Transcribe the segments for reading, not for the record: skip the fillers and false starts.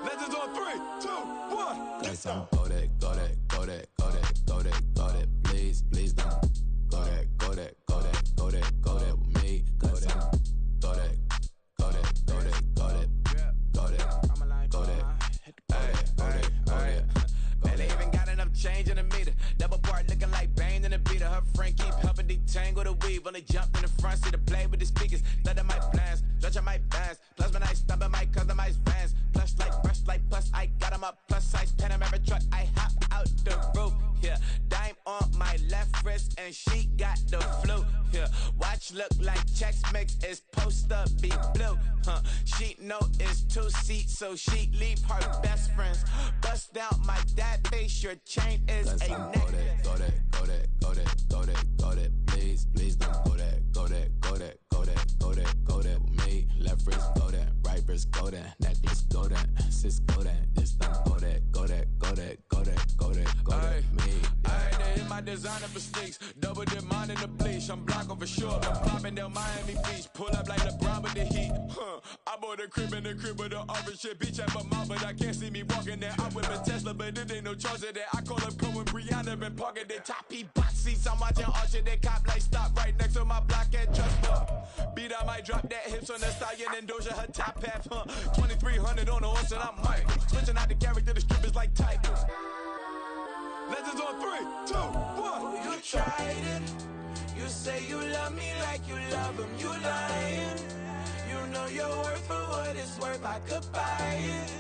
Legends on 3, 2, 1. Let's go. Go that, go that, go that, go that, go that, go that. Please, please don't. Go that, go that, go that, go that, go that with me. Go that, go that, go that, go that, go that, go that, go that. Man, they even got enough change in the meter. Double part looking like Bane in the beater. Her friend keep helping detangle the weave. Only jumped in the front seat to play with the speakers. Thunder might blast, stretch my bands. Plus when I stop at my customized vans. Plush like brush like plus I got them up. Plus size Panamera truck. I hop out the roof. Yeah, dime on my left wrist and she got the flu. Yeah, watch look like Chex Mix is post up be blue. She know it's 2 seats, so she leave her best friends. Bust down my dad face, your chain is Let's a go necklace. that, go that, go that, go that, go that, go that. Please, please don't go that, go that, go that, go that, go that, go that with me. Left wrist go that, right wrist go that, necklace go that, sis go that, this don't go that, go that, go that, go that, go that, go that, me. Ayy, they hit my designer for sneaks. Double dip mine in the bleach. I'm blocking for sure. I'm popping down Miami Beach. Pull up like LeBron with the heat. I bought a crib in the crib with the orange shit. Beach at my mouth, but I can't see me walking there. I'm with a Tesla, but it ain't no charge of that. I call up Cohen, Brianna, been parking their top box seats. I'm watching Archer, they cop like stop right next to my block at Trust Beat, I might drop that hips on the stallion and Doja her top half. 2300 on the horse and I'm Mike. Switching out the character, the strippers like Tigers. Legends on 3, 2, 1. You tried it. You say you love me like you love him. You lying. You know your worth for what it's worth. I could buy it.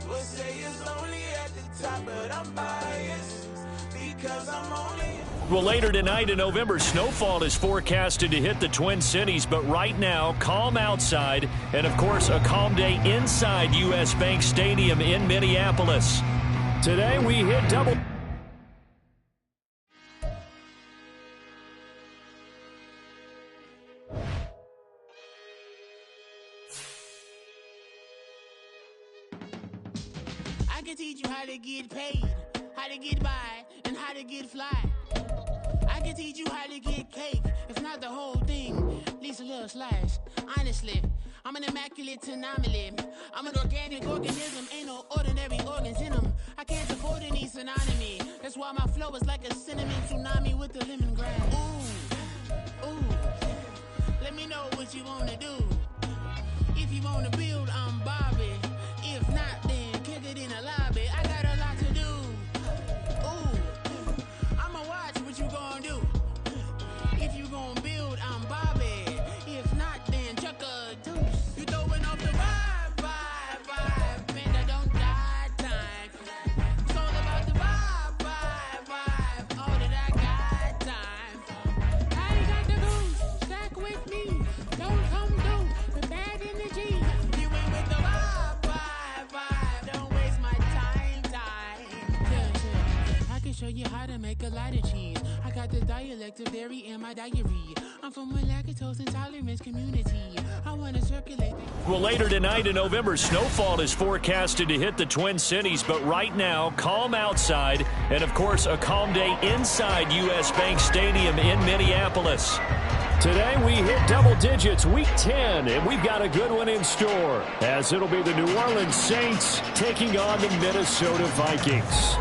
We'll say it's only at the top, but I'm biased because I'm only. Well, later tonight in November, snowfall is forecasted to hit the Twin Cities, but right now, calm outside, and of course, a calm day inside U.S. Bank Stadium in Minneapolis. Today, we hit double. I can teach you how to get paid, how to get by, and how to get fly. I can teach you how to get cake, if not the whole thing, at least a little slice. Honestly, I'm an immaculate anomaly. I'm an organic organism, ain't no ordinary organs in them. I can't afford any synonymy. That's why my flow is like a cinnamon tsunami with the lemongrass. Ooh, ooh, let me know what you wanna do. If you wanna build, I'm Bobby. If not, then kick it in the lobby. I got a lot to do. Ooh, I'ma watch what you gonna do. If you gonna build, I'm Bobby. If not, then chuck a deuce. You throwing off the vibe, vibe, vibe. Man, I don't die time. It's all about the vibe, vibe, vibe. All that I got time. I ain't got the boost. Stack with me. Don't come through with bad energy. You ain't with the vibe, vibe, vibe. Don't waste my time. Yeah. I can show you how to make a lot of cheese. I got the dialect of dairy in my diary. I'm from a lactose intolerance community. I want to circulate. Well, later tonight in November, snowfall is forecasted to hit the Twin Cities, but right now, calm outside, and of course, a calm day inside U.S. Bank Stadium in Minneapolis. Today, we hit double digits, week 10, and we've got a good one in store, as it'll be the New Orleans Saints taking on the Minnesota Vikings.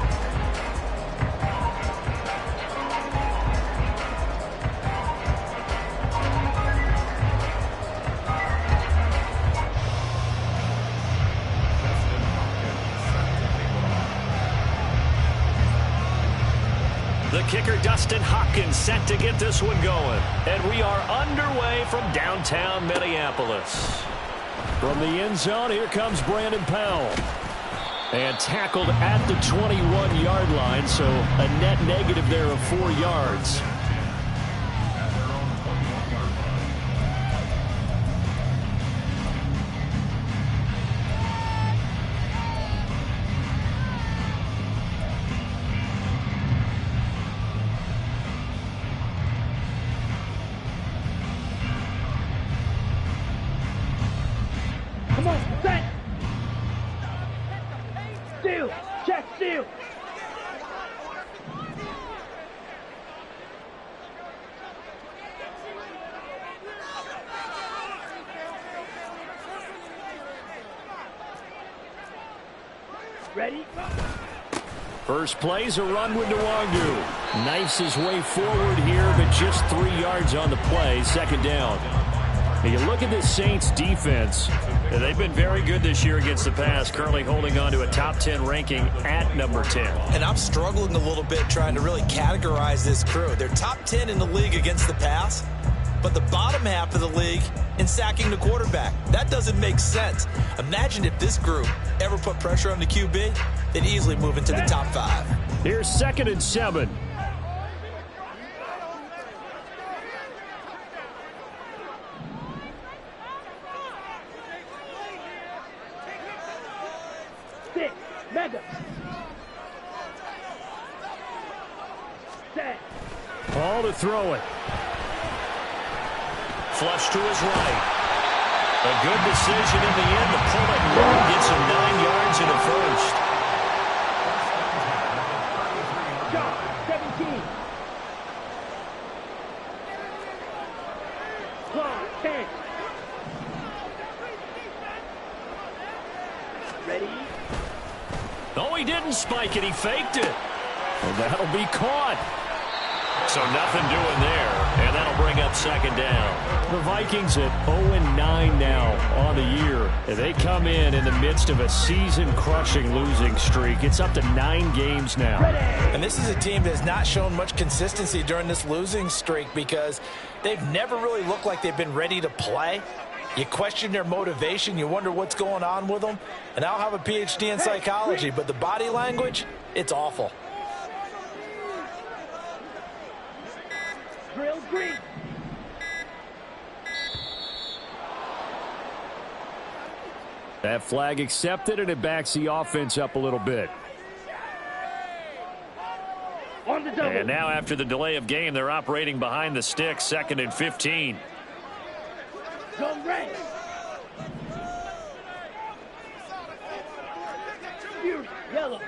The kicker, Dustin Hopkins, set to get this one going. And we are underway from downtown Minneapolis. From the end zone, here comes Brandon Powell. And tackled at the 21-yard line, so a net negative there of 4 yards. Come on, set! Steal! Check, steal! Ready? First play's a run with Nwangu. Knifes his way forward here, but just 3 yards on the play. Second down. And you look at this Saints defense. They've been very good this year against the pass, currently holding on to a top 10 ranking at number 10. And I'm struggling a little bit trying to really categorize this crew. They're top 10 in the league against the pass, but the bottom half of the league in sacking the quarterback. That doesn't make sense. Imagine if this group ever put pressure on the QB, they'd easily move into the top 5. Here's 2nd and 7. Mega. Set. Ball to throw it. Flush to his right. A good decision in the end to pull it low. Gets him 9 yards in the first. Shot. 17. Clock. 10. Ready? No, he didn't spike it. He faked it. And that'll be caught. So nothing doing there. And that'll bring up 2nd down. The Vikings at 0-9 now on the year. And they come in the midst of a season-crushing losing streak. It's up to 9 games now. And this is a team that has not shown much consistency during this losing streak because they've never really looked like they've been ready to play. You question their motivation. You wonder what's going on with them. And I'll have a PhD in psychology, but the body language, it's awful. Drill green. That flag accepted, and it backs the offense up a little bit. On the double. And now after the delay of game, they're operating behind the sticks, 2nd and 15. Zone red. Fury, yellow.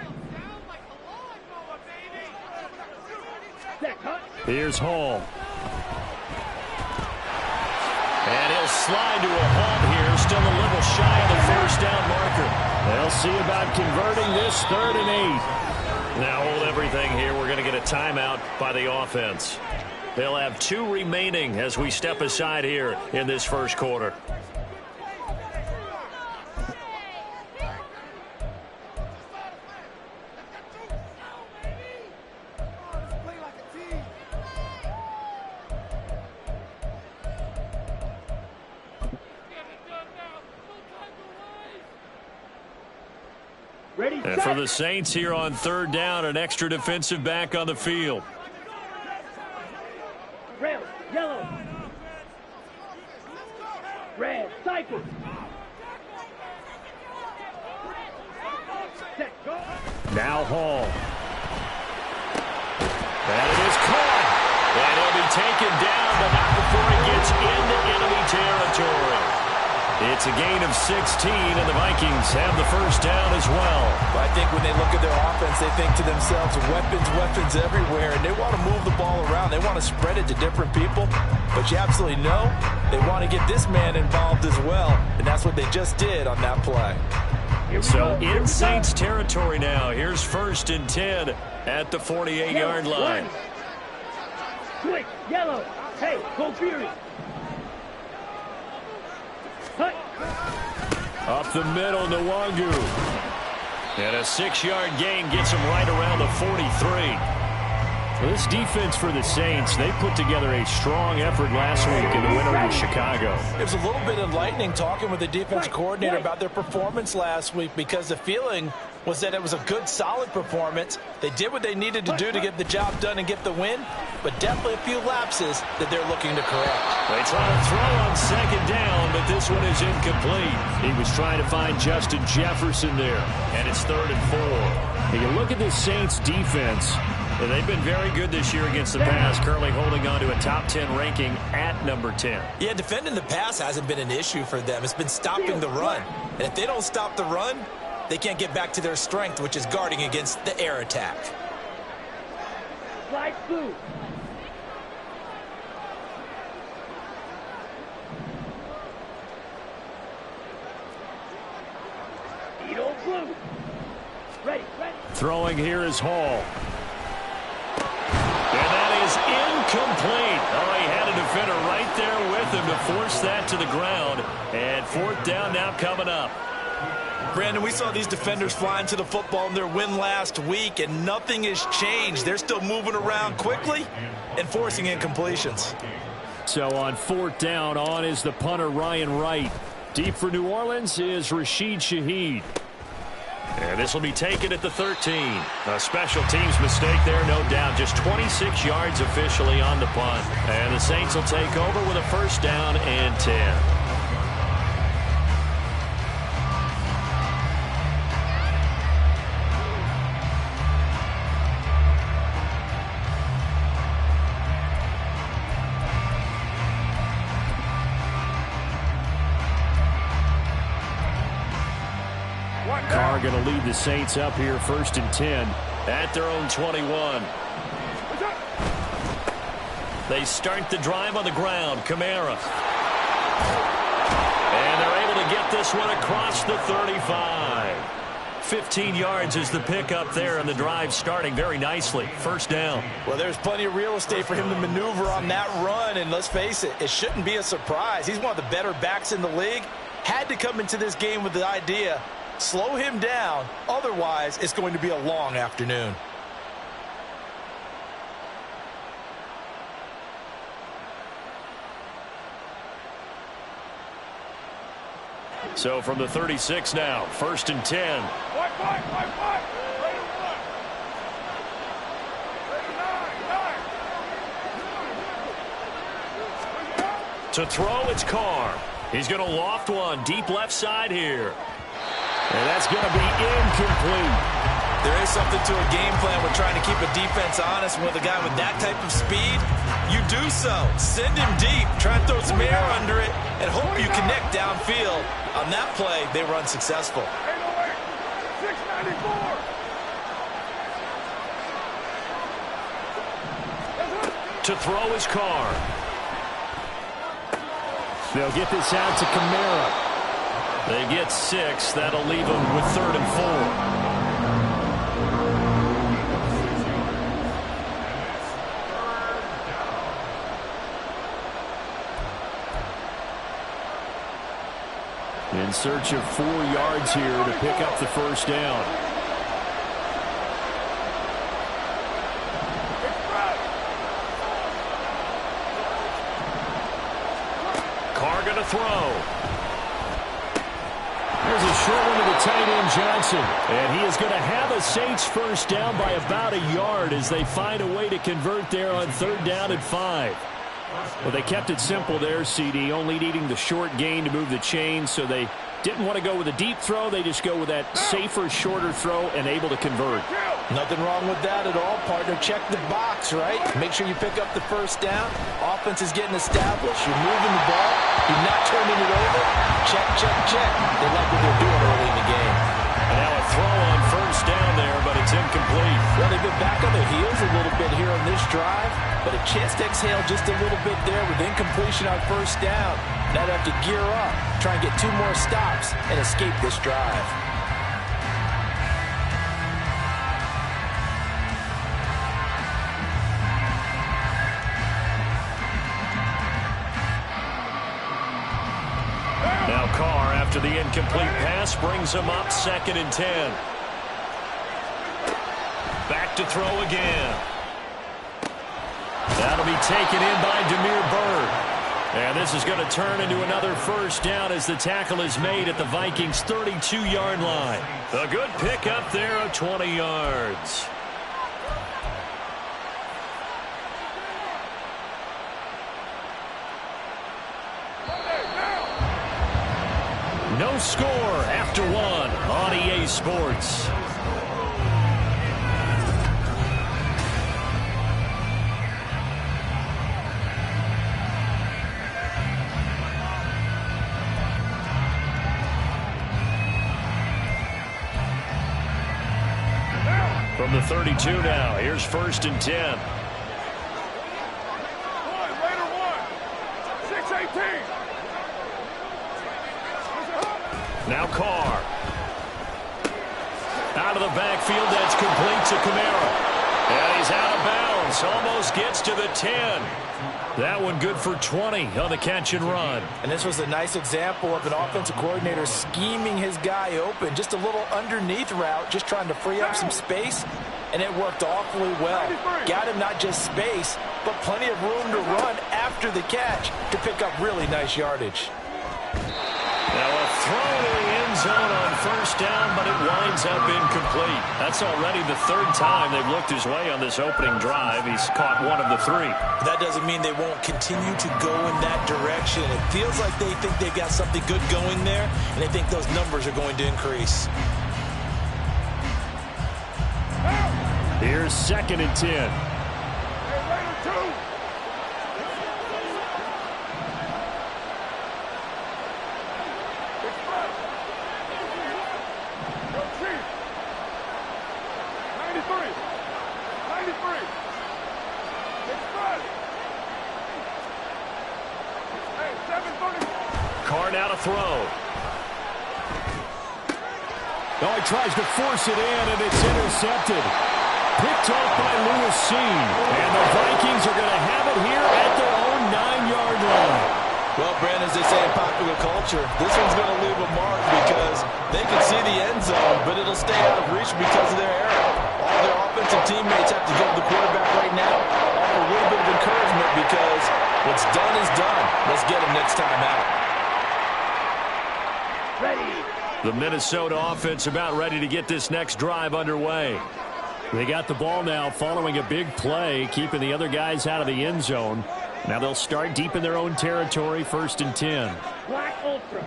Set, cut. Here's Hall. And he'll slide to a halt here, still a little shy of the first down marker. They'll see about converting this 3rd and 8. Now hold everything here. We're going to get a timeout by the offense. They'll have 2 remaining as we step aside here in this first quarter. Ready, And for the Saints here on 3rd down, an extra defensive back on the field. Rail, yellow. Red, cycle. Set, go. Now Hall. And it is caught. And he'll be taken down, but not before he gets into enemy territory. It's a gain of 16, and the Vikings have the first down as well. I think when they look at their offense, they think to themselves, weapons everywhere, and they want to move the ball around. They want to spread it to different people, but you absolutely know they want to get this man involved as well, and that's what they just did on that play. So in Saints territory now. Here's 1st and 10 at the 48-yard line. Quick, yellow. Hey, go Fury. Hut. Up the middle, Nwangu. And a 6-yard gain gets him right around the 43. This defense for the Saints, they put together a strong effort last week in the win over Chicago. It was a little bit enlightening talking with the defensive coordinator about their performance last week because the feeling was that it was a good, solid performance. They did what they needed to do to get the job done and get the win, but definitely a few lapses that they're looking to correct. They try to throw on 2nd down, but this one is incomplete. He was trying to find Justin Jefferson there, and it's 3rd and 4. And you look at this Saints defense, and they've been very good this year against the pass, currently holding on to a top 10 ranking at number 10. Yeah, defending the pass hasn't been an issue for them. It's been stopping the run. And if they don't stop the run, they can't get back to their strength, which is guarding against the air attack. Slide blue. Edo blue. Ready. Throwing here is Hall. And that is incomplete. Oh, he had a defender right there with him to force that to the ground. And 4th down now coming up. Brandon, we saw these defenders flying to the football in their win last week, and nothing has changed. They're still moving around quickly and forcing incompletions. So on 4th down, on is the punter, Ryan Wright. Deep for New Orleans is Rashid Shaheed. And this will be taken at the 13. A special teams mistake there, no doubt. Just 26 yards officially on the punt. And the Saints will take over with a 1st down and 10. Carr going to lead the Saints up here 1st and 10 at their own 21. They start the drive on the ground. Kamara. And they're able to get this one across the 35. 15 yards is the pickup there, and the drive starting very nicely. 1st down. Well, there's plenty of real estate for him to maneuver on that run, and let's face it, it shouldn't be a surprise. He's one of the better backs in the league. Had to come into this game with the idea, slow him down, otherwise it's going to be a long afternoon. So from the 36 now, 1st and 10. To throw, it's Carr. He's going to loft one deep left side here. And that's going to be incomplete. There is something to a game plan with trying to keep a defense honest. With a guy with that type of speed, you do so. Send him deep, try and throw some air under it, and hope you connect downfield. On that play, they were unsuccessful. 694. To throw is Carr. They'll get this out to Kamara. They get 6. That'll leave them with 3rd and 4. In search of 4 yards here to pick up the 1st down. Carr going to throw. There's a short one to the tight end, Johnson. And he is going to have a Saints 1st down by about a yard as they find a way to convert there on 3rd down and 5. Well, they kept it simple there, CD, only needing the short gain to move the chains, so they didn't want to go with a deep throw. They just go with that safer, shorter throw and able to convert. Nothing wrong with that at all, partner. Check the box, right? Make sure you pick up the 1st down. Offense is getting established. You're moving the ball. You're not turning it over. Check, check, check. They like what they're doing early in the game. And now a throw on 1st down there, but it's incomplete. Well, they've been back on their heels a little bit here on this drive, but a chance to exhale just a little bit there with incompletion on 1st down. Now they have to gear up, try and get 2 more stops, and escape this drive. Now Carr, after the incomplete pass, brings him up 2nd and 10. Back to throw again. That'll be taken in by Demir Bird. And this is going to turn into another 1st down as the tackle is made at the Vikings' 32-yard line. A good pick up there of 20 yards. No score after 1 on EA Sports. From the 32 now, here's 1st and 10. Raider 1, 6-18. Now Carr. Out of out of the backfield. That's complete to Kamara. And he's out of bounds. Almost gets to the 10. That one good for 20 on the catch and run. And this was a nice example of an offensive coordinator scheming his guy open. Just a little underneath route, just trying to free up some space. And it worked awfully well. Got him not just space, but plenty of room to run after the catch to pick up really nice yardage. Now a throw to the end zone on first down, but it winds up incomplete. That's already the third time they've looked his way on this opening drive. He's caught one of the three. That doesn't mean they won't continue to go in that direction. It feels like they think they've got something good going there, and they think those numbers are going to increase. Here's 2nd and 10. Carr now to throw. Oh, he tries to force it in, and it's intercepted. Picked off by Lewis Seen. And the Vikings are going to have it here at their own 9-yard line. Well, Brandon, as they say in popular culture, this one's going to leave a mark because they can see the end zone, but it'll stay out of reach because of their error. All their offensive teammates have to go to the quarterback right now, offer a little bit of encouragement because what's done is done. Let's get him next time out. The Minnesota offense about ready to get this next drive underway. They got the ball now following a big play, keeping the other guys out of the end zone. Now they'll start deep in their own territory, 1st and 10. Black Ultra.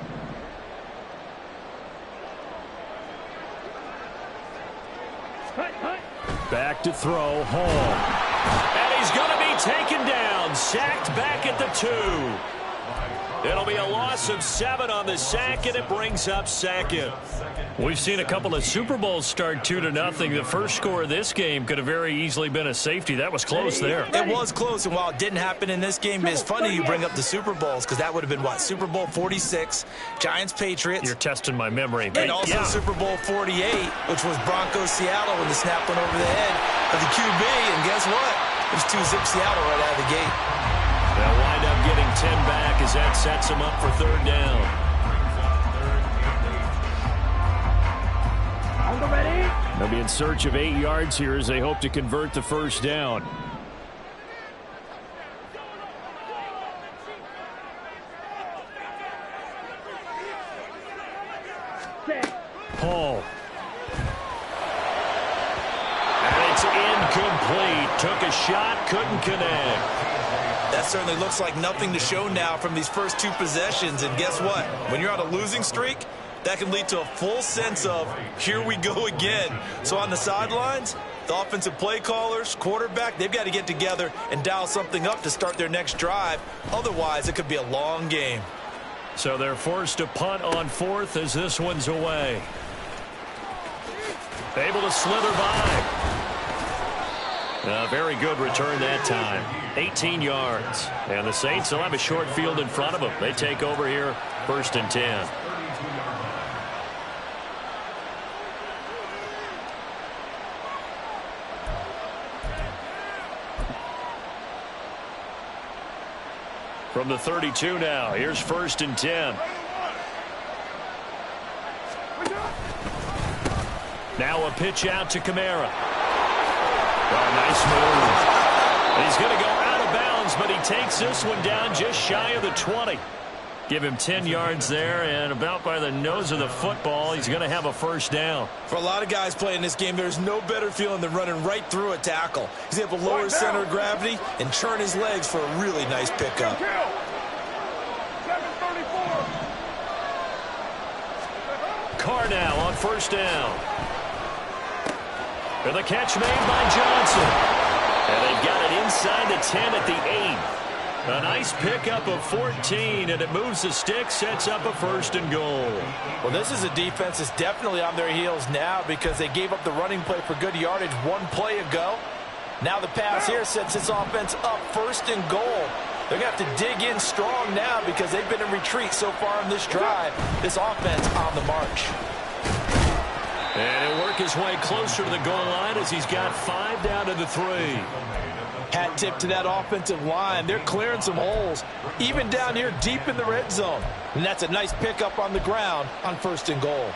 Back to throw, Hall. And he's going to be taken down, sacked back at the 2. It'll be a loss of 7 on the sack, and it brings up 2nd. We've seen a couple of Super Bowls start 2-0. The first score of this game could have very easily been a safety. That was close there. It was close, and while it didn't happen in this game, it's funny you bring up the Super Bowls because that would have been, what, Super Bowl 46, Giants-Patriots. You're testing my memory. And also Super Bowl 48, which was Broncos-Seattle when the snap went over the head of the QB, and guess what? It was 2-zip Seattle right out of the gate. They'll wind up getting 10 back as that sets them up for 3rd down. They'll be in search of 8 yards here as they hope to convert the first down. Paul. And it's incomplete. Took a shot, couldn't connect. That certainly looks like nothing to show now from these first 2 possessions. And guess what? When you're on a losing streak, that can lead to a full sense of, here we go again. So on the sidelines, the offensive play callers, quarterback, they've got to get together and dial something up to start their next drive. Otherwise, it could be a long game. So they're forced to punt on 4th as this one's away. Able to slither by. A very good return that time. 18 yards. And the Saints will have a short field in front of them. They take over here, 1st and 10. From the 32 now, here's 1st and 10. Now a pitch out to Kamara. Oh, nice move. He's going to go out of bounds, but he takes this one down just shy of the 20. Give him 10 yards there, and about by the nose of the football, he's going to have a first down. For a lot of guys playing this game, there's no better feeling than running right through a tackle. He's able to lower his center of gravity and turn his legs for a really nice pickup. Carr now on first down. And the catch made by Johnson. And they've got it inside the 10 at the 8. A nice pickup of 14, and it moves the stick, sets up a 1st and goal. Well, this is a defense that's definitely on their heels now because they gave up the running play for good yardage 1 play ago. Now the pass here sets this offense up 1st and goal. They're going to have to dig in strong now because they've been in retreat so far in this drive. This offense on the march. And it works his way closer to the goal line as he's got 5 down to the 3. Hat tip to that offensive line. They're clearing some holes, even down here deep in the red zone. And that's a nice pickup on the ground on 1st and goal.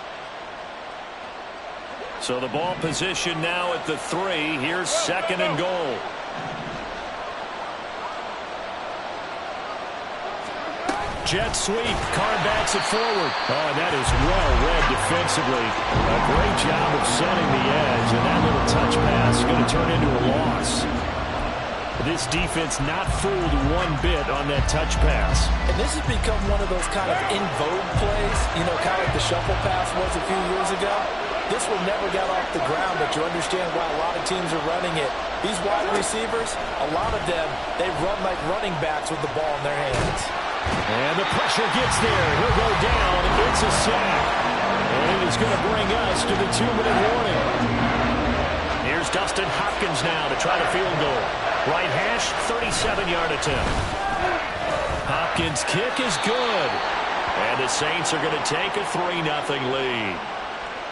So the ball position now at the 3. Here's 2nd and goal. Jet sweep. Carr backs it forward. Oh, and that is well read defensively. A great job of setting the edge, and that little touch pass is going to turn into a loss. This defense not fooled one bit on that touch pass. And this has become one of those kind of in vogue plays, you know, kind of like the shuffle pass was a few years ago. This one never got off the ground, but you understand why a lot of teams are running it. These wide receivers, a lot of them, they run like running backs with the ball in their hands. And the pressure gets there. He'll go down. It's a sack. And it is going to bring us to the 2-minute warning. Here's Dustin Hopkins now to try to field goal. Right hash, 37-yard attempt. Hopkins' kick is good. And the Saints are going to take a 3-0 lead.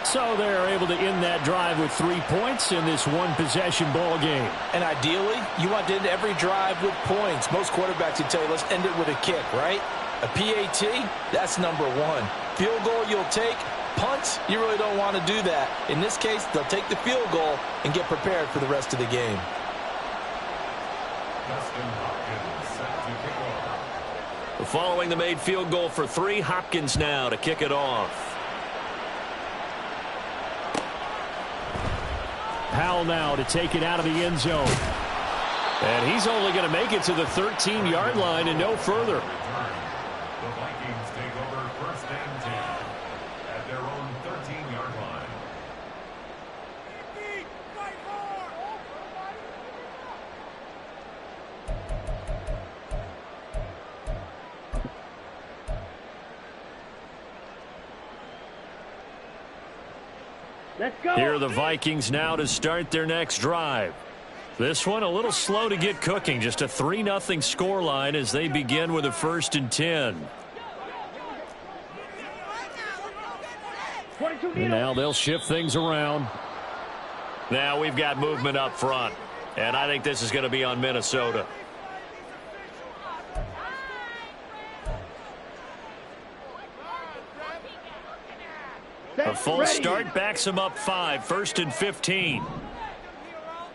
So they're able to end that drive with 3 points in this one-possession ball game. And ideally, you want to end every drive with points. Most quarterbacks would tell you, let's end it with a kick, right? A PAT, that's number 1. Field goal you'll take. Punts, you really don't want to do that. In this case, they'll take the field goal and get prepared for the rest of the game. Following the made field goal for 3, Hopkins now to kick it off. Powell now to take it out of the end zone. And he's only going to make it to the 13-yard line and no further. The Vikings take over 1st and 10 at their own 13-yard line. Here are the Vikings now to start their next drive. This one a little slow to get cooking. Just a 3-0 scoreline as they begin with a 1st and 10. And now they'll shift things around. Now we've got movement up front. And I think this is going to be on Minnesota. A false start backs him up 5. 1st and 15.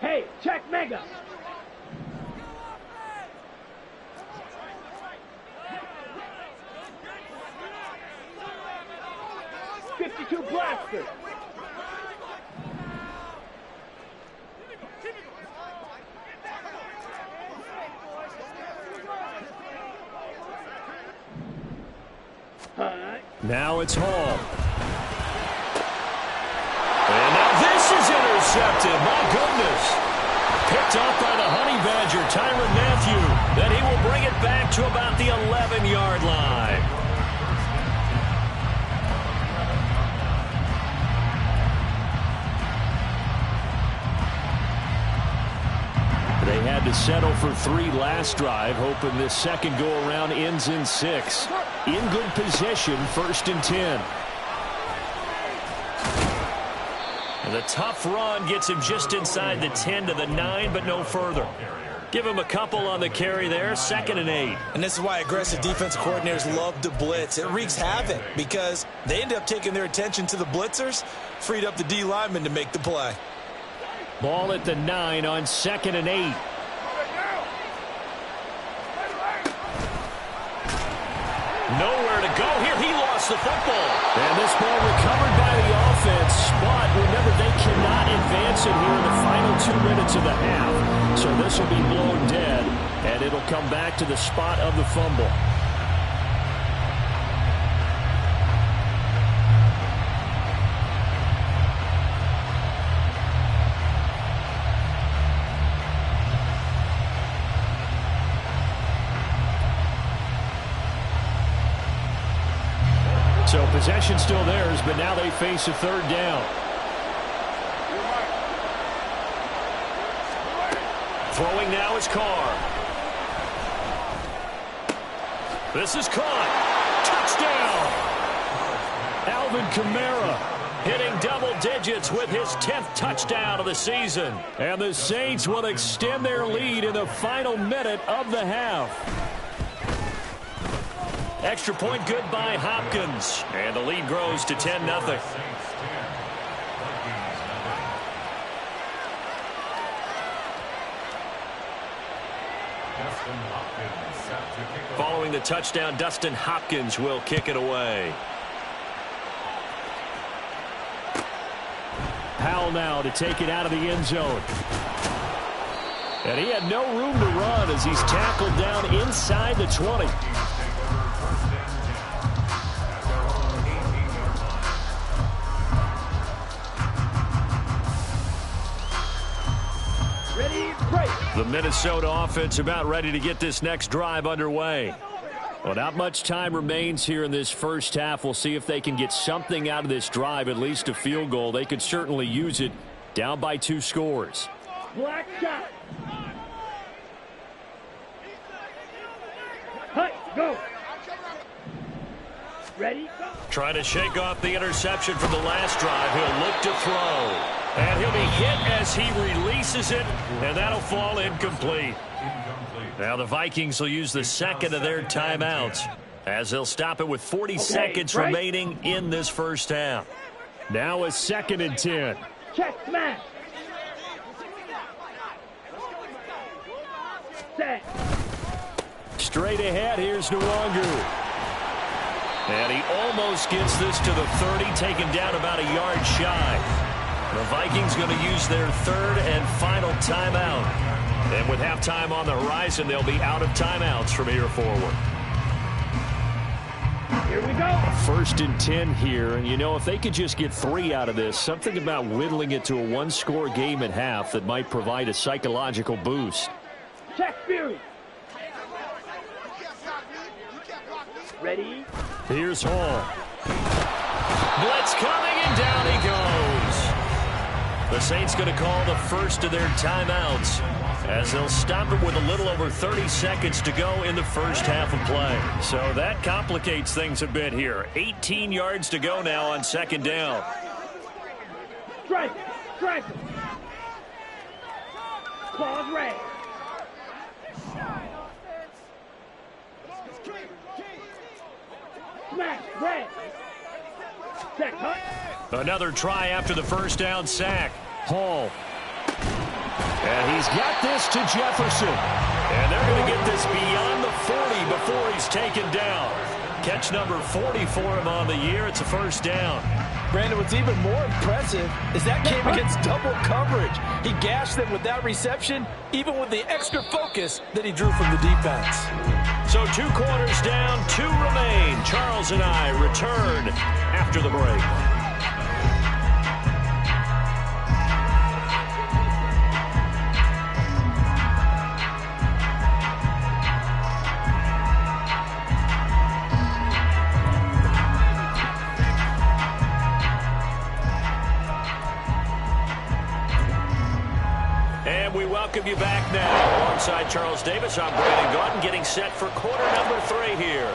Hey, check mega. .52 blaster. Now it's Hall. And now this is intercepted. My goodness. Picked up by the Honey Badger, Tyrann Mathieu. Then he will bring it back to about the 11-yard line. They had to settle for 3 last drive, hoping this second go-around ends in 6. In good position, 1st and 10. And the tough run gets him just inside the 10 to the 9, but no further. Give him a couple on the carry there, 2nd and 8. And this is why aggressive defensive coordinators love to blitz. It wreaks havoc because they end up taking their attention to the blitzers, freed up the D lineman to make the play. Ball at the 9 on 2nd and 8. Nowhere to go here. He lost the football. And this ball recovered by the offense. But remember, they cannot advance it here in the final 2 minutes of the half. So this will be blown dead, and it'll come back to the spot of the fumble. So possession still theirs, but now they face a 3rd down. Throwing now is Carr. This is caught. Touchdown. Alvin Kamara. hitting double digits with his 10th touchdown of the season. And the Saints will extend their lead in the final minute of the half. Extra point good by Hopkins. And the lead grows to 10-0. Following the touchdown, Dustin Hopkins will kick it away. Powell now to take it out of the end zone. And he had no room to run as he's tackled down inside the 20. The Minnesota offense about ready to get this next drive underway. Well, not much time remains here in this first half. We'll see if they can get something out of this drive, at least a field goal. They could certainly use it, down by 2 scores. Black shot. Hut, go. Ready? Trying to shake off the interception from the last drive. He'll look to throw. And he'll be hit as he releases it, and that'll fall incomplete. Now the Vikings will use the second of their timeouts as they'll stop it with 40 seconds remaining in this first half. Now a 2nd and 10. Check smash. Set. Straight ahead, here's Nwangu. And he almost gets this to the 30, taken down about a yard shy. The Vikings going to use their 3rd and final timeout. And with halftime on the horizon, they'll be out of timeouts from here forward. Here we go. 1st and 10 here. And, you know, if they could just get 3 out of this, something about whittling it to a 1-score game at half that might provide a psychological boost. Check Fury. Ready? Here's Hall. Blitz coming, and down he goes. The Saints going to call the first of their timeouts as they'll stop it with a little over 30 seconds to go in the first half of play. So that complicates things a bit here. 18 yards to go now on 2nd down. Strike. Strike. Claws red. Smash red. Check hut. Another try after the first down sack. Hall. And he's got this to Jefferson. And they're going to get this beyond the 40 before he's taken down. Catch number 40 for him on the year. It's a first down. Brandon, what's even more impressive is that came against double coverage. He gashed them with that reception, even with the extra focus that he drew from the defense. So 2 quarters down, 2 remain. Charles and I return after the break. We welcome you back now. Alongside Charles Davis, I'm Brandon Gaudin, getting set for quarter number 3 here.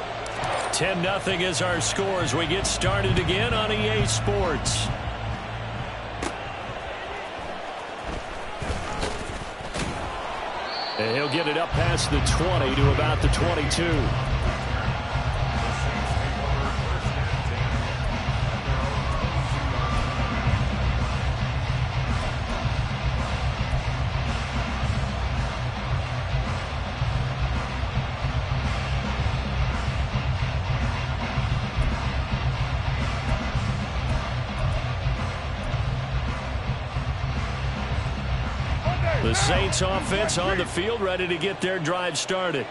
10-0 is our score as we get started again on EA Sports. And he'll get it up past the 20 to about the 22. The Saints offense on the field, ready to get their drive started.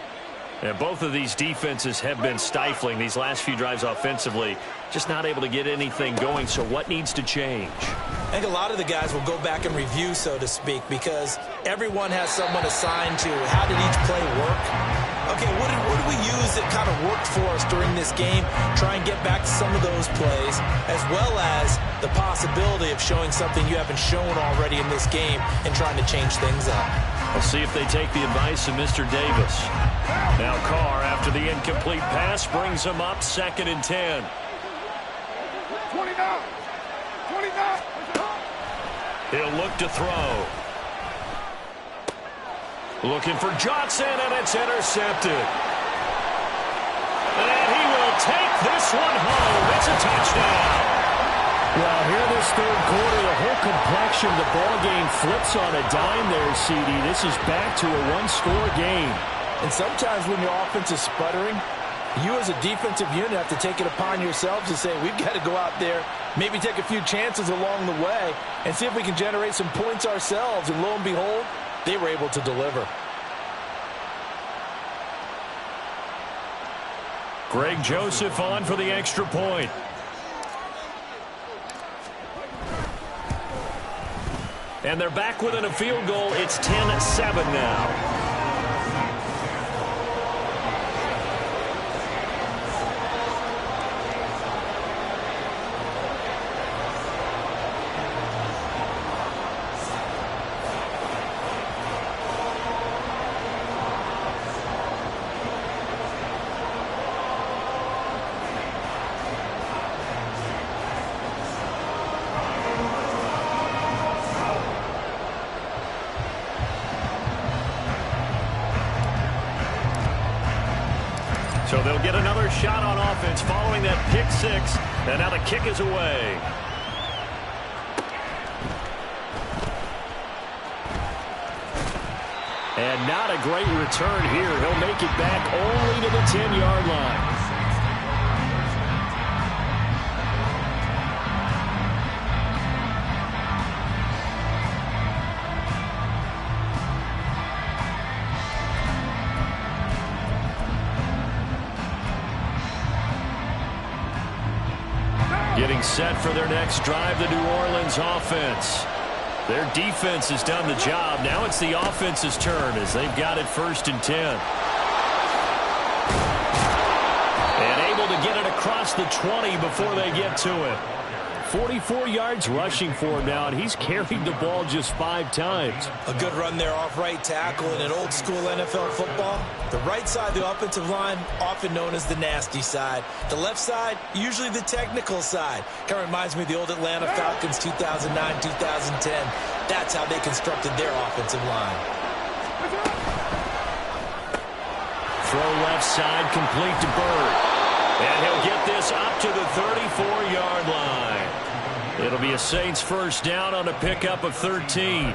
And both of these defenses have been stifling these last few drives offensively. Just not able to get anything going. So what needs to change? I think a lot of the guys will go back and review, so to speak, because everyone has someone assigned to how did each play work. Okay, what did we use that kind of worked for us during this game? Try and get back to some of those plays, as well as the possibility of showing something you haven't shown already in this game and trying to change things up. We'll see if they take the advice of Mr. Davis. Now Carr, after the incomplete pass, brings him up 2nd and 10. 29. He'll look to throw. Looking for Johnson, and it's intercepted. And he will take this one home. It's a touchdown. Well, here this third quarter, the whole complexion of the ball game flips on a dime there, CD. This is back to a one-score game. And sometimes when your offense is sputtering, you as a defensive unit have to take it upon yourselves to say, we've got to go out there, maybe take a few chances along the way, and see if we can generate some points ourselves. And lo and behold, they were able to deliver. Greg Joseph on for the extra point. And they're back within a field goal. It's 10-7 now. So they'll get another shot on offense following that pick six. And now the kick is away. And not a great return here. He'll make it back only to the 10-yard line. Getting set for their next drive, the New Orleans offense. Their defense has done the job. Now it's the offense's turn as they've got it 1st and 10. And able to get it across the 20 before they get to it. 44 yards rushing for him now, and he's carried the ball just 5 times. A good run there off right tackle in an old-school NFL football. The right side of the offensive line, often known as the nasty side. The left side, usually the technical side. Kind of reminds me of the old Atlanta Falcons 2009, 2010. That's how they constructed their offensive line. Throw left side, complete to Bird. And he'll get this up to the 34-yard line. It'll be a Saints first down on a pickup of 13.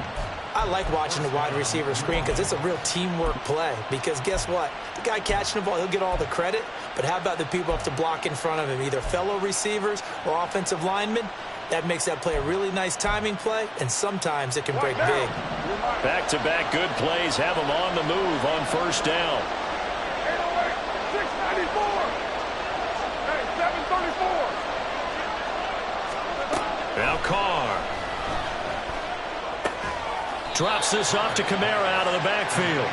I like watching the wide receiver screen because it's a real teamwork play. Because guess what? The guy catching the ball, he'll get all the credit. But how about the people up to block in front of him, either fellow receivers or offensive linemen? That makes that play a really nice timing play, and sometimes it can break big. Back-to-back good plays have them on the move on first down. 734. Now Carr. Drops this off to Kamara out of the backfield.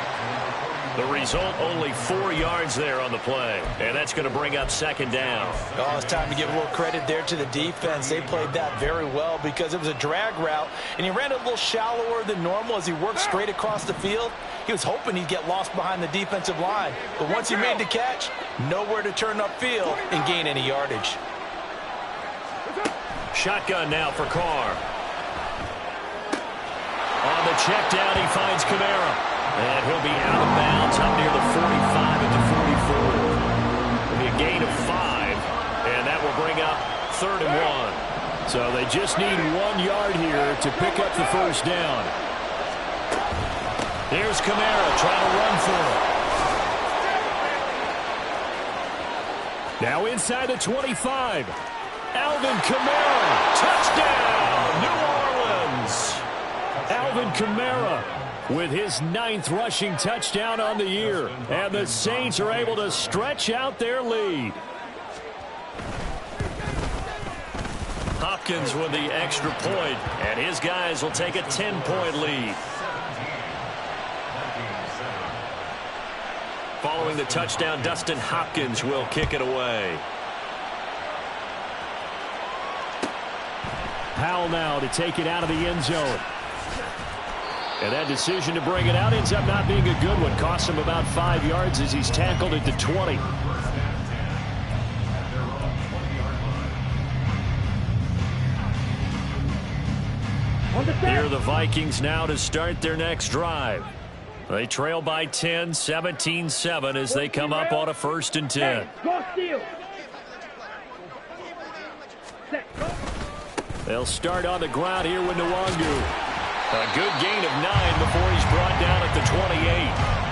The result, only 4 yards there on the play. And that's going to bring up 2nd down. Oh, it's time to give a little credit there to the defense. They played that very well because it was a drag route, and he ran it a little shallower than normal as he worked straight across the field. He was hoping he'd get lost behind the defensive line. But once he made the catch, nowhere to turn upfield and gain any yardage. Shotgun now for Carr. On the check down, he finds Kamara. And he'll be out of bounds up near the 45 at the 44. It'll be a gain of 5, and that will bring up 3rd and 1. So they just need 1 yard here to pick up the first down. Here's Kamara trying to run for it. Now inside the 25. Alvin Kamara, touchdown, New Orleans. Alvin Kamara with his 9th rushing touchdown on the year. And the Saints are able to stretch out their lead. Hopkins with the extra point, and his guys will take a 10-point lead. Following the touchdown, Dustin Hopkins will kick it away. Powell now to take it out of the end zone. And that decision to bring it out ends up not being a good one. Costs him about 5 yards as he's tackled at the 20. Here are the Vikings now to start their next drive. They trail by 10, 17-7 as they come up on a 1st and 10. Go steal. They'll start on the ground here with Nwangu. A good gain of 9 before he's brought down at the 28.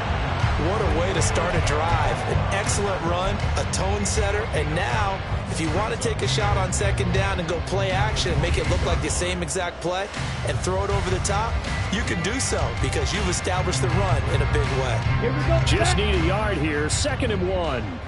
What a way to start a drive. An excellent run, a tone setter, and now, if you want to take a shot on 2nd down and go play action and make it look like the same exact play and throw it over the top, you can do so because you've established the run in a big way. Here we go. Just need a yard here, 2nd and 1.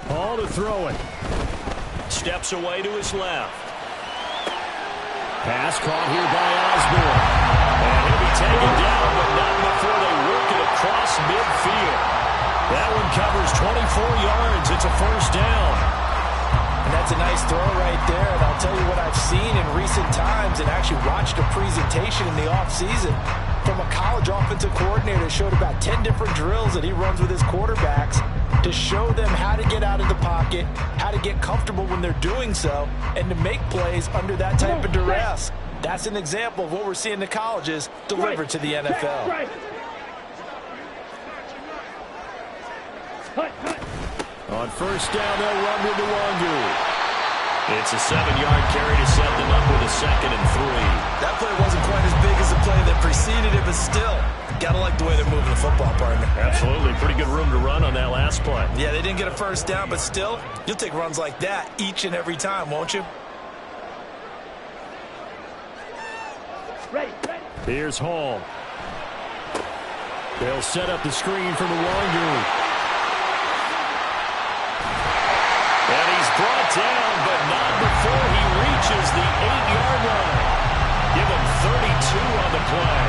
Ball to throw it. Steps away to his left. Pass caught here by Osborne. And he'll be taken down, but not before they work it across midfield. That one covers 24 yards. It's a 1st down. And that's a nice throw right there. And I'll tell you what I've seen in recent times and actually watched a presentation in the offseason from a college offensive coordinator that showed about 10 different drills that he runs with his quarterbacks to show them how to get out of the pocket, how to get comfortable when they're doing so, and to make plays under that type of duress. That's an example of what we're seeing in the colleges delivered to the NFL. On 1st down, they'll run with Nwangu. It's a 7-yard carry to set them up with a 2nd and 3. That play wasn't quite as big as the play that preceded it, but still, gotta like the way they're moving the football, partner. Absolutely. Pretty good room to run on that last play. Yeah, they didn't get a 1st down, but still, you'll take runs like that each and every time, won't you? Ready. Here's Hall. They'll set up the screen for Nwangu. And he's brought down, but not before he reaches the 8-yard line. Give him 32 on the play.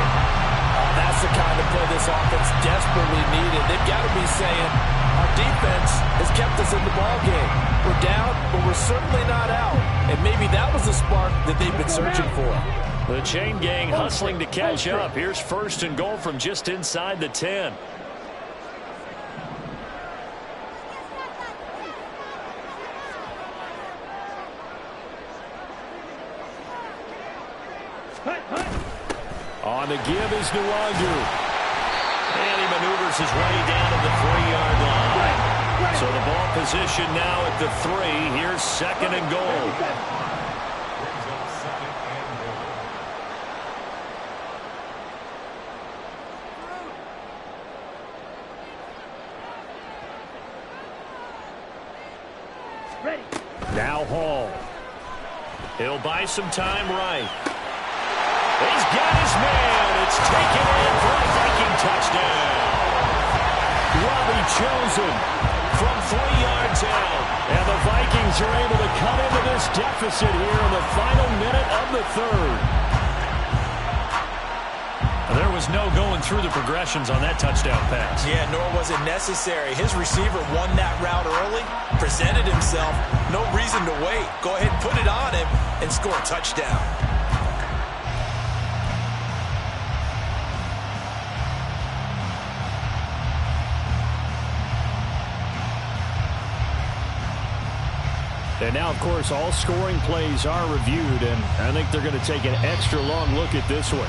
That's the kind of play this offense desperately needed. They've got to be saying, our defense has kept us in the ballgame. We're down, but we're certainly not out. And maybe that was the spark that they've been searching for. The chain gang hustling to catch up. Here's 1st and goal from just inside the 10. On the give is Nwangu. And he maneuvers his way down to the 3-yard line. So the ball position now at the 3. Here's 2nd and goal. Now Hall. He'll buy some time right. He's got his man. It's taken in for a Viking touchdown. Robbie Chosen from 3 yards out. And the Vikings are able to cut into this deficit here in the final minute of the 3rd. There was no going through the progressions on that touchdown pass. Yeah, nor was it necessary. His receiver won that route early, presented himself. No reason to wait. Go ahead and put it on him and score a touchdown. And now, of course, all scoring plays are reviewed, and I think they're going to take an extra long look at this one.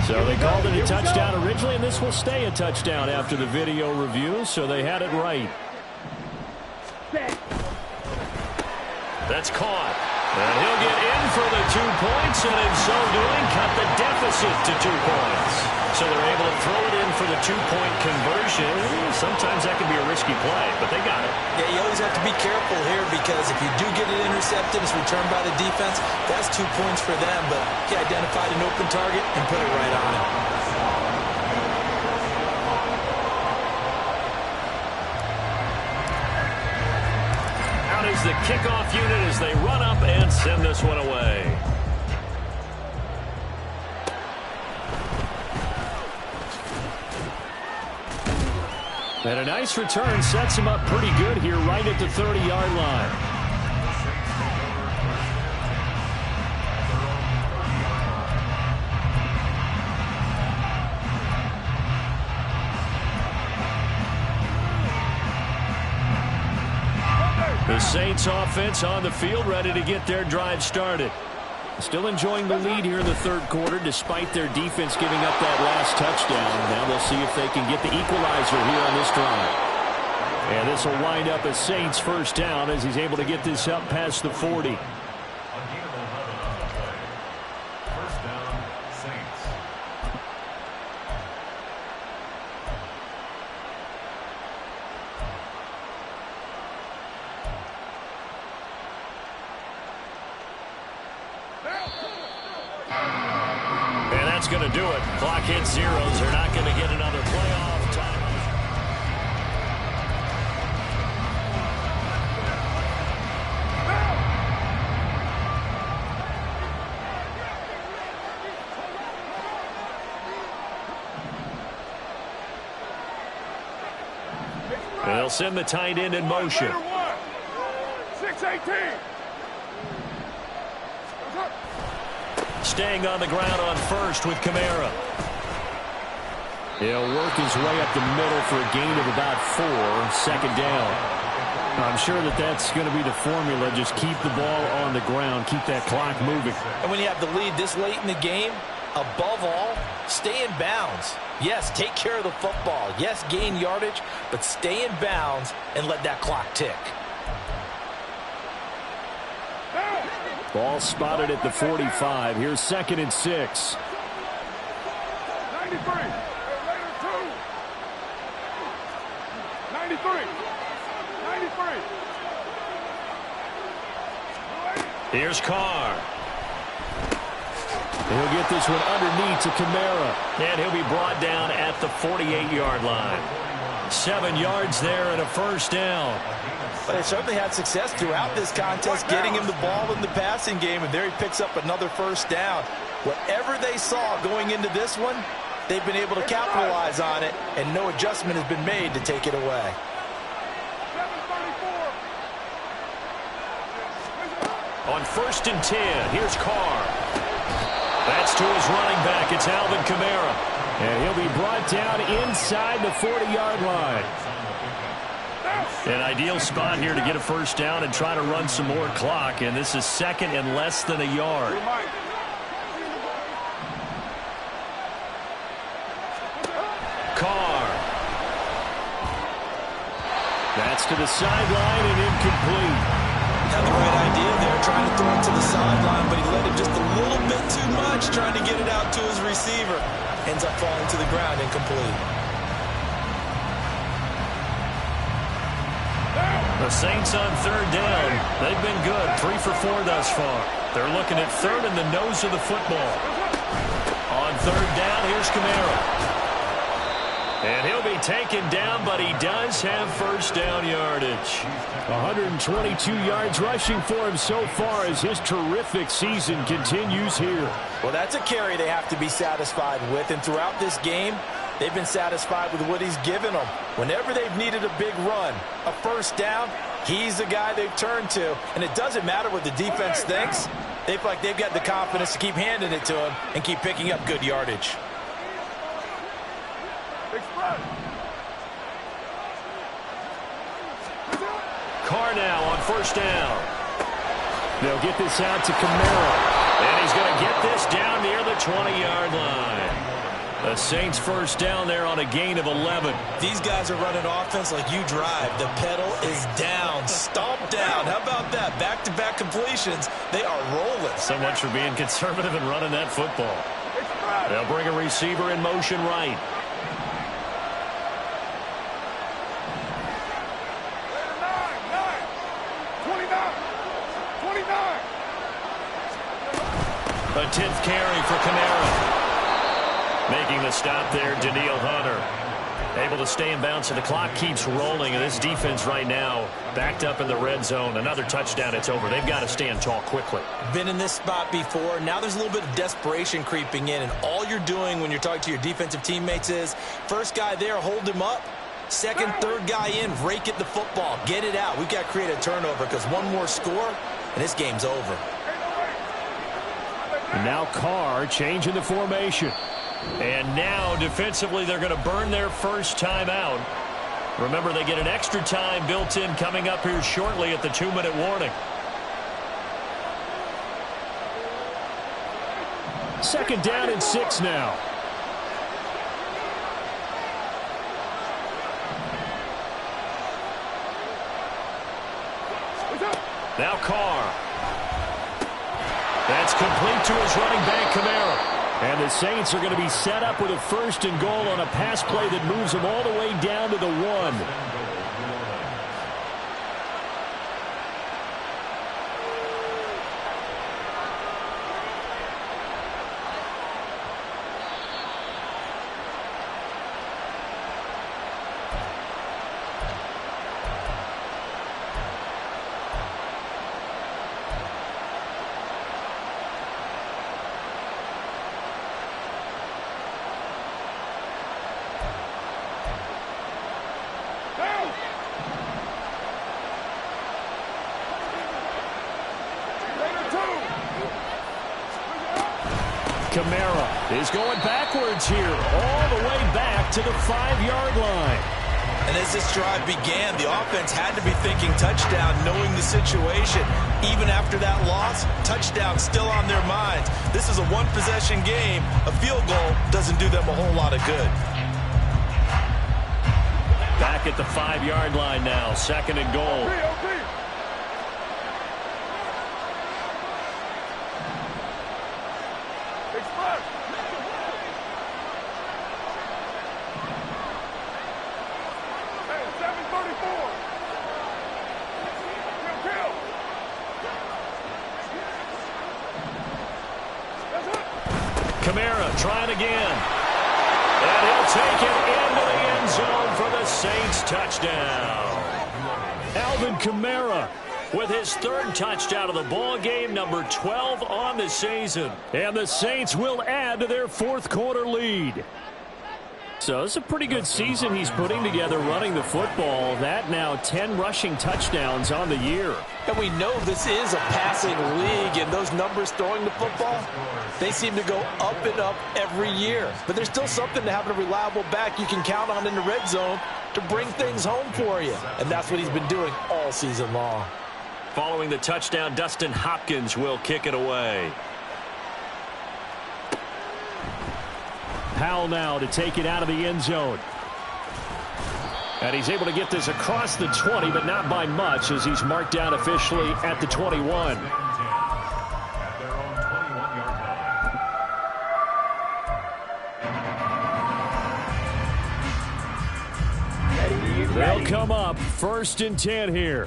So they called it a touchdown originally, and this will stay a touchdown after the video review, so they had it right. That's caught. And he'll get in for the 2 points, and in so doing, cut the deficit to 2 points. So they're able to throw it in for the 2-point conversion. Sometimes that can be a risky play, but they got it. Yeah, you always have to be careful here because if you do get it intercepted, it's returned by the defense, that's 2 points for them. But he identified an open target and put it right on him. Out is the kickoff unit as they run up and send this one away. And a nice return sets him up pretty good here right at the 30-yard line. The Saints offense on the field, ready to get their drive started. Still enjoying the lead here in the third quarter, despite their defense giving up that last touchdown. Now they'll see if they can get the equalizer here on this drive. And this will wind up a Saints first down as he's able to get this up past the 40. First down, Saints. And that's going to do it. Clock hits zeros. They're not going to get another playoff time. They'll send the tight end in motion. 6-18. Staying on the ground on first with Kamara. He'll work his way up the middle for a gain of about 4. Second down. I'm sure that's going to be the formula. Just keep the ball on the ground. Keep that clock moving. And when you have the lead this late in the game, above all, stay in bounds. Yes, take care of the football. Yes, gain yardage, but stay in bounds and let that clock tick. Ball spotted at the 45. Here's 2nd and 6. 93. 93. 93. Here's Carr. He'll get this one underneath to Kamara. And he'll be brought down at the 48-yard line. 7 yards there and a first down. But they certainly had success throughout this contest getting him the ball in the passing game, and there he picks up another first down. Whatever they saw going into this one, they've been able to capitalize on it, and no adjustment has been made to take it away. 734. On 1st and 10, here's Carr. That's to his running back. It's Alvin Kamara. And he'll be brought down inside the 40-yard line. An ideal spot here to get a first down and try to run some more clock. And this is 2nd and less than a yard. Carr. That's to the sideline and incomplete. Had the right idea there, trying to throw it to the sideline, but he let it just a little bit too much, trying to get it out to his receiver. Ends up falling to the ground, incomplete. The Saints on 3rd down. They've been good, 3 for 4 thus far. They're looking at 3rd in the nose of the football. On 3rd down, here's Kamara. And he'll be taken down, but he does have first down yardage. 122 yards rushing for him so far as his terrific season continues here. Well, that's a carry they have to be satisfied with, and throughout this game, they've been satisfied with what he's given them. Whenever they've needed a big run, a first down, he's the guy they've turned to. And it doesn't matter what the defense thinks. They feel like they've got the confidence to keep handing it to him and keep picking up good yardage. Carr now on first down. They'll get this out to Kamara. And he's going to get this down near the 20-yard line. The Saints first down there on a gain of 11. These guys are running offense like you drive. The pedal is down, stomped down. How about that? Back-to-back completions. They are rolling. So much for being conservative and running that football. They'll bring a receiver in motion right. A 10th carry for Kamara. Making the stop there, Daniil Hunter. Able to stay in bounds, so the clock keeps rolling. And this defense right now backed up in the red zone. Another touchdown, it's over. They've got to stand tall quickly. Been in this spot before. Now there's a little bit of desperation creeping in. And all you're doing when you're talking to your defensive teammates is, first guy there, hold him up. Second, third guy in, rake at the football. Get it out. We've got to create a turnover because one more score, and this game's over. And now Carr changing the formation. And now defensively they're going to burn their first time out. Remember, they get an extra time built in coming up here shortly at the 2-minute warning. Second down and 6 now. Now Carr. That's complete to his running back, Kamara. And the Saints are going to be set up with a 1st and goal on a pass play that moves them all the way down to the 1. Kamara is going backwards here, all the way back to the 5-yard line. And as this drive began, the offense had to be thinking touchdown, knowing the situation. Even after that loss, touchdown still on their minds. This is a one-possession game. A field goal doesn't do them a whole lot of good. Back at the 5-yard line now, 2nd and goal. Kamara trying again. And he'll take it into the end zone for the Saints touchdown. Alvin Kamara with his 3rd touchdown of the ball game, number 12 on the season. And the Saints will add to their 4th quarter lead. So it's a pretty good season he's putting together running the football. That now 10 rushing touchdowns on the year. And we know this is a passing league, and those numbers throwing the football, they seem to go up and up every year. But there's still something to having a reliable back you can count on in the red zone to bring things home for you. And that's what he's been doing all season long. Following the touchdown, Dustin Hopkins will kick it away. Powell now to take it out of the end zone. And he's able to get this across the 20, but not by much, as he's marked down officially at the 21. They'll come up 1st and 10 here.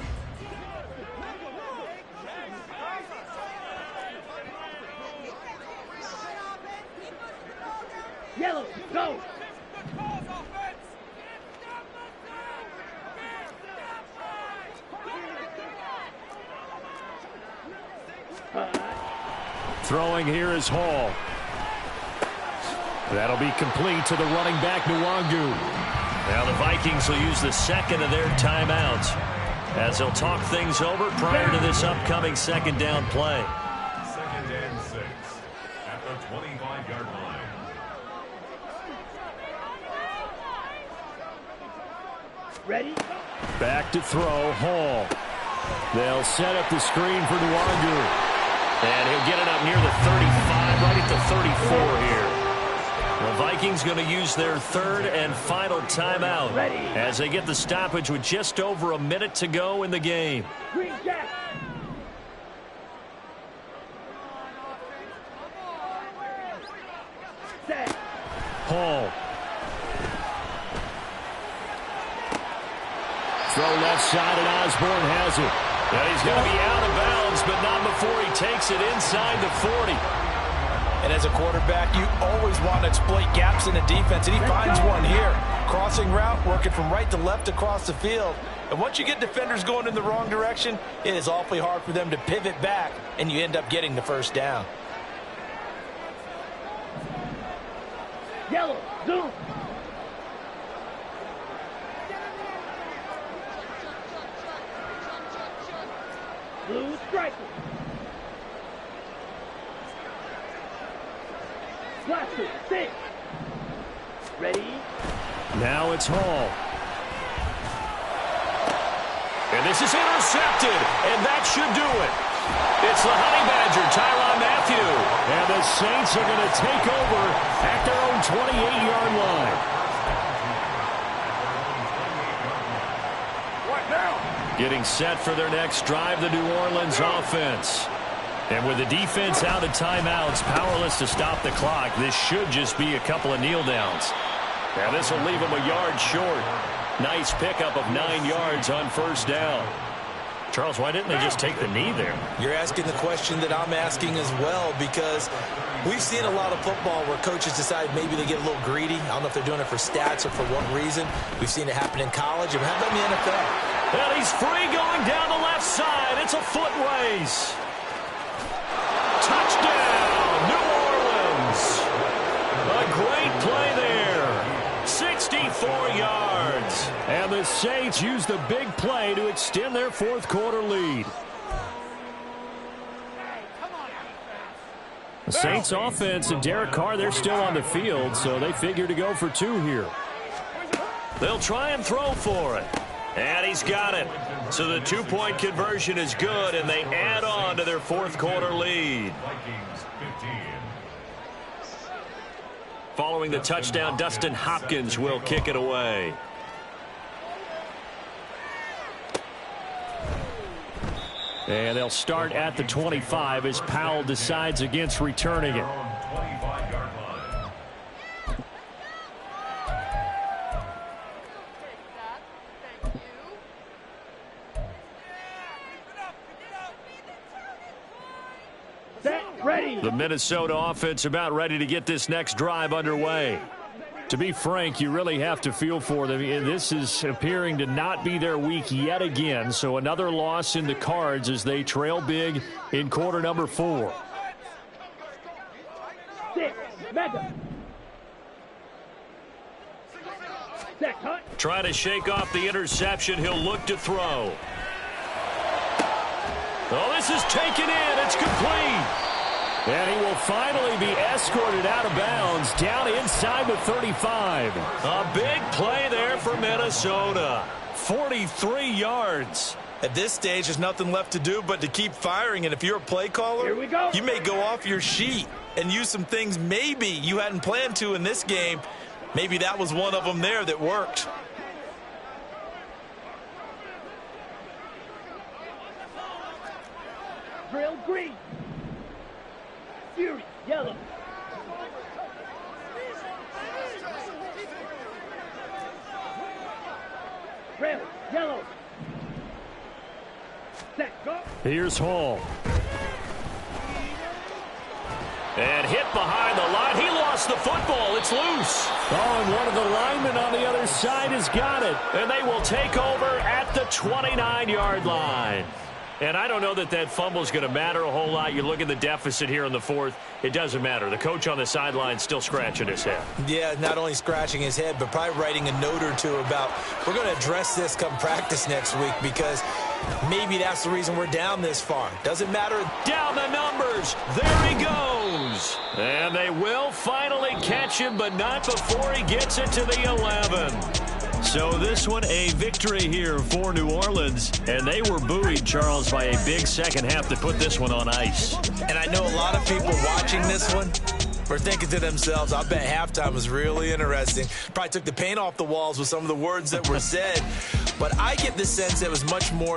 Yellow, go! Throwing here is Hall. That'll be complete to the running back, Nwangu. Now the Vikings will use the 2nd of their timeouts as they'll talk things over prior to this upcoming 2nd down play. 2nd and 6 at the 25-yard line. Ready? Back to throw, Hall. They'll set up the screen for Nwangu. And he'll get it up near the 35, right at the 34 here. The Vikings going to use their 3rd and final timeout as they get the stoppage with just over a minute to go in the game. Green Jack. Set. Hall. Throw left side, and Osborne has it. And he's going to be out of bounds, but not before he takes it inside the 40. And as a quarterback, you always want to exploit gaps in the defense, and he finds one here. Crossing route, working from right to left across the field. And once you get defenders going in the wrong direction, it is awfully hard for them to pivot back, and you end up getting the 1st down. Yellow, zoom. Blue striker. Blaster, 6. Ready? Now it's Hall. And this is intercepted, and that should do it. It's the Honey Badger, Tyrann Mathieu. And the Saints are going to take over at their own 28-yard line. What now? Getting set for their next drive, the New Orleans offense. And with the defense out of timeouts, powerless to stop the clock, this should just be a couple of kneel downs. Now this will leave them a yard short. Nice pickup of 9 yards on first down. Charles, why didn't they just take the knee there? You're asking the question that I'm asking as well, because we've seen a lot of football where coaches decide maybe they get a little greedy. I don't know if they're doing it for stats or for what reason. We've seen it happen in college. And how about in the NFL? And he's free going down the left side. It's a foot race. Touchdown, New Orleans. A great play there. 64 yards. And the Saints use the big play to extend their fourth quarter lead. The Saints offense and Derek Carr, they're still on the field, so they figure to go for 2 here. They'll try and throw for it. And he's got it. So the 2-point conversion is good, and they add on to their fourth quarter lead. Vikings 15. Following the touchdown, Dustin Hopkins will kick it away. And they'll start at the 25 as Powell decides against returning it. 25-yard line. Set, ready. The Minnesota offense about ready to get this next drive underway. To be frank, you really have to feel for them. This is appearing to not be their week yet again, so another loss in the cards as they trail big in quarter number 4. 6, mega. Set, cut. Trying to shake off the interception. He'll look to throw. Oh, this is taken in. It's complete. And he will finally be escorted out of bounds down inside the 35. A big play there for Minnesota. 43 yards. At this stage, there's nothing left to do but to keep firing. And if you're a play caller, Here we go. you may go off your sheet and use some things maybe you hadn't planned to in this game. Maybe that was one of them there that worked. Drill green. Fury, yellow. Rail, yellow. Set, go. Here's Hall. And hit behind the line. He lost the football. It's loose. Oh, and one of the linemen on the other side has got it. And they will take over at the 29-yard line. And I don't know that that fumble is going to matter a whole lot. You look at the deficit here in the fourth. It doesn't matter. The coach on the sideline still scratching his head. Yeah, not only scratching his head, but probably writing a note or two about we're going to address this come practice next week because maybe that's the reason we're down this far. Doesn't matter. Down the numbers. There he goes. And they will finally catch him, but not before he gets it to the 11. So this one a victory here for New Orleans. And they were buoyed, Charles, by a big second half that put this one on ice. And I know a lot of people watching this one were thinking to themselves, I bet halftime was really interesting. Probably took the paint off the walls with some of the words that were said. But I get the sense it was much more